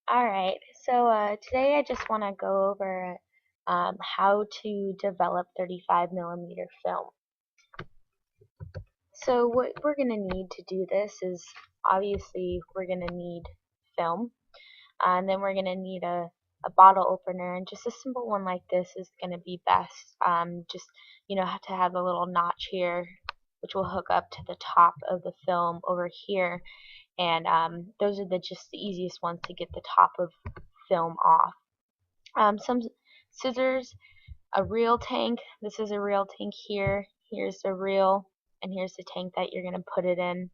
Alright, so today I just want to go over how to develop 35 millimeter film. So what we're going to need to do this is obviously we're going to need film, and then we're going to need a bottle opener, and just a simple one like this is going to be best. Just have to have a little notch here which will hook up to the top of the film over here, and those are just the easiest ones to get the top of film off. Some scissors, a reel tank. This is a reel tank here. Here's the reel, and here's the tank that you're going to put it in.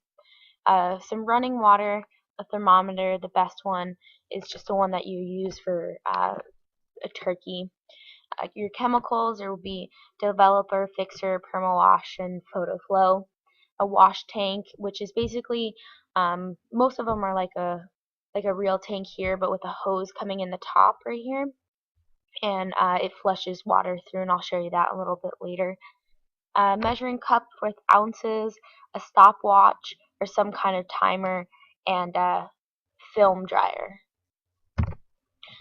Some running water, a thermometer. The best one is just the one that you use for a turkey. Your chemicals, there will be developer, fixer, permawash, and photo flow. A wash tank, which is basically most of them are like a real tank here, but with a hose coming in the top right here, and it flushes water through, and I'll show you that a little bit later. A measuring cup with ounces, a stopwatch or some kind of timer, and a film dryer.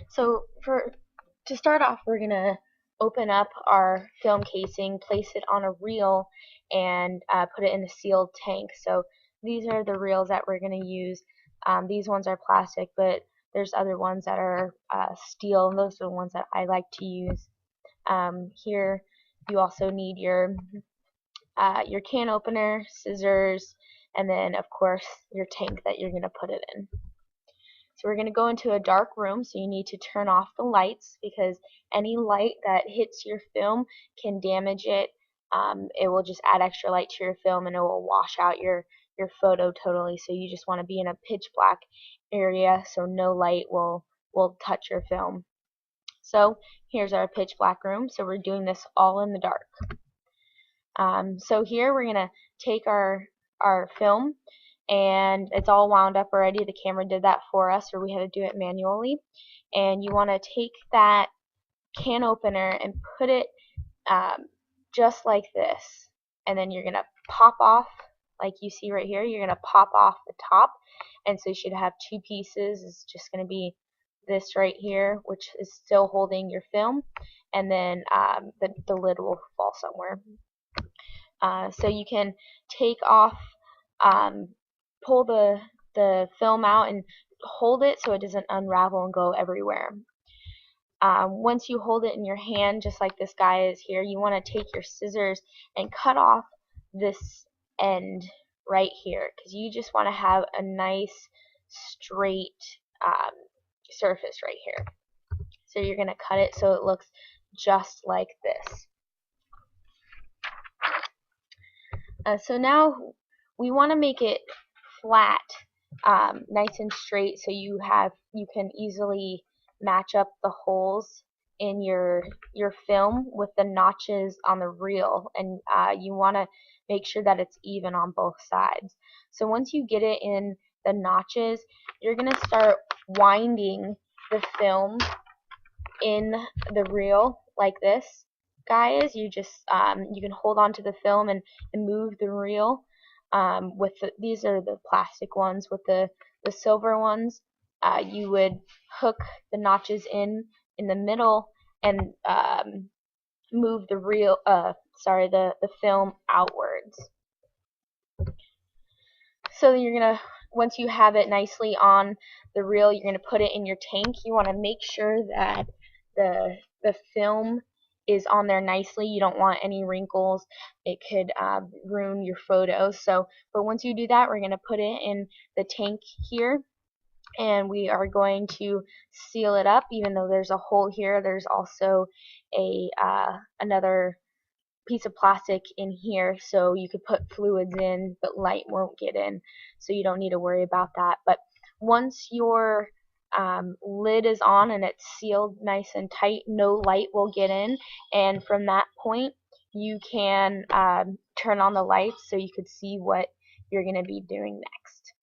So to start off, we're gonna open up our film casing, place it on a reel, and put it in a sealed tank. So these are the reels that we're gonna use. These ones are plastic, but there's other ones that are steel, and those are the ones that I like to use. Here you also need your can opener, scissors, and then of course your tank that you're going to put it in. So we're going to go into a dark room, so you need to turn off the lights because any light that hits your film can damage it. It will just add extra light to your film, and it will wash out your photo totally. So you just want to be in a pitch black area so no light will touch your film. So here's our pitch black room. So we're doing this all in the dark. So here we're going to take our film, and it's all wound up already. The camera did that for us, or we had to do it manually. And you want to take that can opener and put it just like this. And then you're going to pop off, like you see right here, you're going to pop off the top. And so you should have two pieces. It's just going to be this right here, which is still holding your film, and then the lid will fall somewhere. So you can take off, pull the film out and hold it so it doesn't unravel and go everywhere. Once you hold it in your hand, just like this guy is here, you want to take your scissors and cut off this end right here, because you just want to have a nice straight surface right here. So you're going to cut it so it looks just like this. So now we want to make it flat, nice and straight, so you can easily match up the holes in your film with the notches on the reel, and you want to make sure that it's even on both sides. So once you get it in the notches, you're going to start winding the film in the reel like this, guys. You just you can hold on to the film and move the reel. These are the plastic ones. With the silver ones, you would hook the notches in the middle and move the the film outwards. So you're gonna, once you have it nicely on the reel, you're gonna put it in your tank. You want to make sure that the film is on there nicely. You don't want any wrinkles. It could ruin your photos. But once you do that, we're going to put it in the tank here, and we are going to seal it up. Even though there's a hole here, there's also another piece of plastic in here, so you could put fluids in, but light won't get in, so you don't need to worry about that. But once your lid is on and it's sealed nice and tight, no light will get in, and from that point you can turn on the lights so you could see what you're going to be doing next.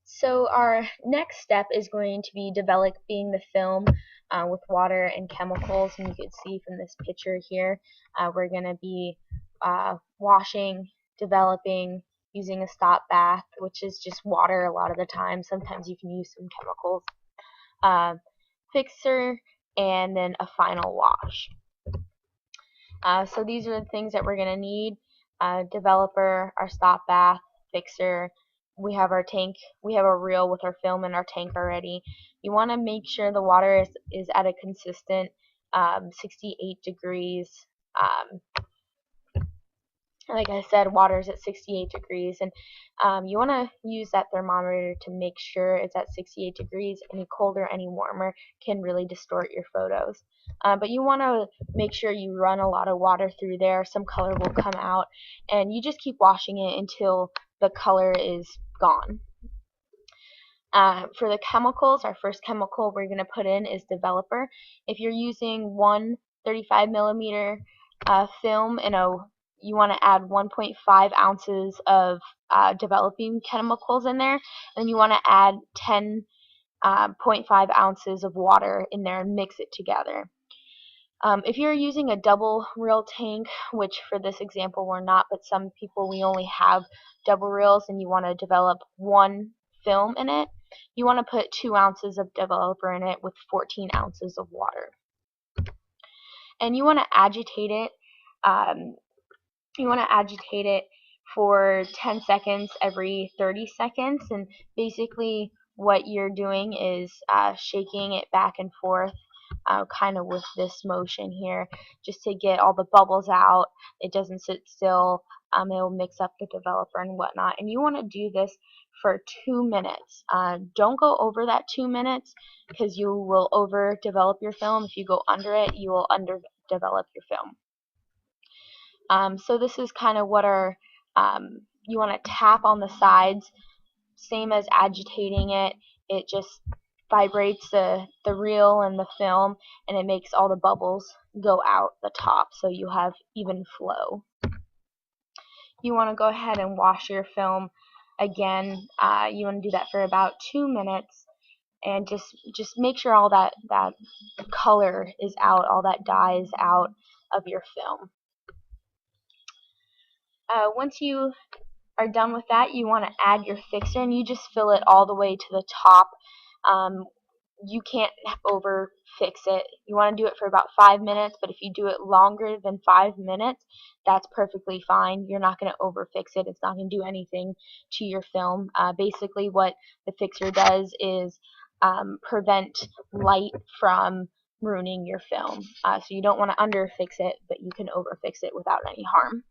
So our next step is going to be developing the film with water and chemicals, and you can see from this picture here, we're going to be washing, developing, using a stop bath, which is just water a lot of the time. Sometimes you can use some chemicals. fixer, and then a final wash. So these are the things that we're going to need. Developer, our stop bath, fixer. We have our tank, we have a reel with our film in our tank already. You want to make sure the water is at a consistent 68 degrees. Like I said, water is at 68 degrees, and you want to use that thermometer to make sure it's at 68 degrees. Any colder, any warmer can really distort your photos. But you want to make sure you run a lot of water through there. Some color will come out, and you just keep washing it until the color is gone. For the chemicals, our first chemical we're going to put in is developer. If you're using one 35 millimeter film in you want to add 1.5 ounces of developing chemicals in there, and you want to add 10.5 ounces of water in there and mix it together. If you're using a double reel tank, which for this example we're not, but some people we only have double reels, and you want to develop one film in it, you want to put 2 ounces of developer in it with 14 ounces of water. And you want to agitate it. For 10 seconds every 30 seconds, and basically what you're doing is shaking it back and forth, kind of with this motion here, just to get all the bubbles out. It doesn't sit still. It will mix up the developer and whatnot, and you want to do this for 2 minutes. Don't go over that 2 minutes, because you will overdevelop your film. If you go under it, you will underdevelop your film. So this is kind of what you want to tap on the sides, same as agitating it. It just vibrates the reel and the film, and it makes all the bubbles go out the top, so you have even flow. You want to go ahead and wash your film again. You want to do that for about 2 minutes, and just make sure all that color is out, all that dye is out of your film. Once you are done with that, you want to add your fixer, and you just fill it all the way to the top. You can't over fix it. You want to do it for about 5 minutes, but if you do it longer than 5 minutes, that's perfectly fine. You're not going to over fix it. It's not going to do anything to your film. Basically what the fixer does is prevent light from ruining your film. So you don't want to under fix it, but you can over fix it without any harm.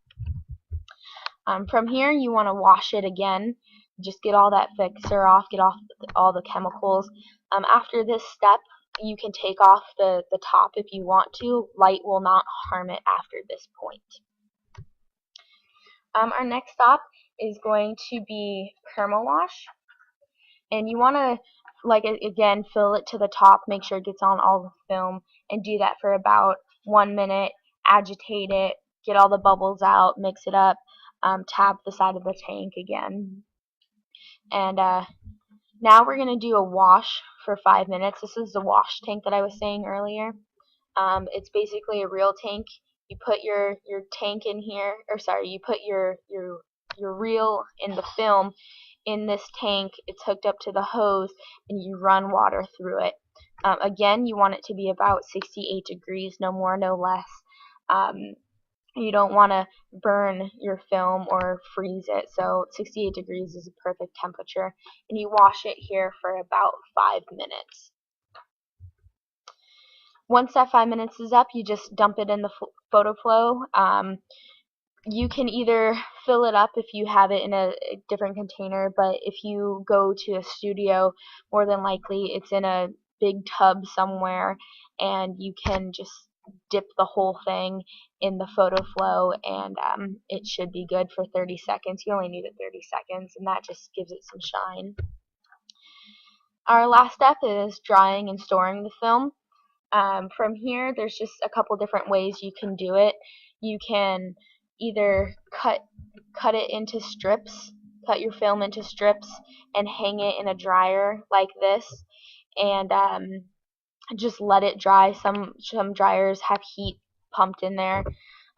From here, you want to wash it again. Just get all that fixer off, get off all the chemicals. After this step, you can take off the top if you want to. Light will not harm it after this point. Our next stop is going to be permawash. And you want to, again, fill it to the top, make sure it gets on all the film, and do that for about 1 minute. Agitate it, get all the bubbles out, mix it up. Tap the side of the tank again. And now we're going to do a wash for 5 minutes. This is the wash tank that I was saying earlier. It's basically a reel tank. You put your tank in here, or sorry, you put your reel in the film in this tank. It's hooked up to the hose, and you run water through it. Again, you want it to be about 68 degrees, no more, no less. You don't want to burn your film or freeze it, so 68 degrees is a perfect temperature, and you wash it here for about 5 minutes. Once that 5 minutes is up, you just dump it in the photo flow. You can either fill it up if you have it in a different container, but if you go to a studio, more than likely it's in a big tub somewhere, and you can just dip the whole thing in the photo flow, and it should be good for 30 seconds. You only need it 30 seconds, and that just gives it some shine. Our last step is drying and storing the film. From here, there's just a couple different ways you can do it. You can either cut it into strips, cut your film into strips, and hang it in a dryer like this, and just let it dry. Some dryers have heat pumped in there.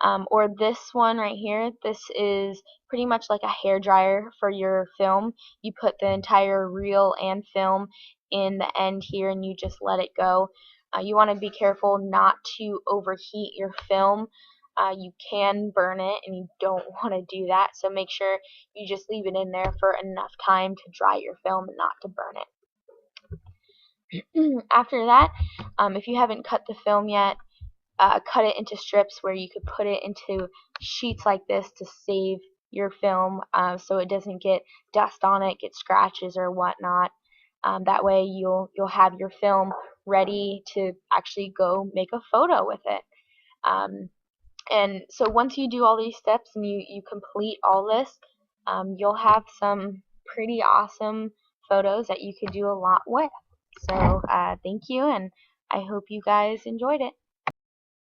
or this one right here. This is pretty much like a hair dryer for your film. You put the entire reel and film in the end here and you just let it go. You want to be careful not to overheat your film. You can burn it and you don't want to do that, so make sure you just leave it in there for enough time to dry your film and not to burn it. After that, if you haven't cut the film yet, cut it into strips where you could put it into sheets like this to save your film, so it doesn't get dust on it, get scratches or whatnot. That way you'll have your film ready to actually go make a photo with it. And so once you do all these steps and you complete all this, you'll have some pretty awesome photos that you could do a lot with. So thank you, and I hope you guys enjoyed it.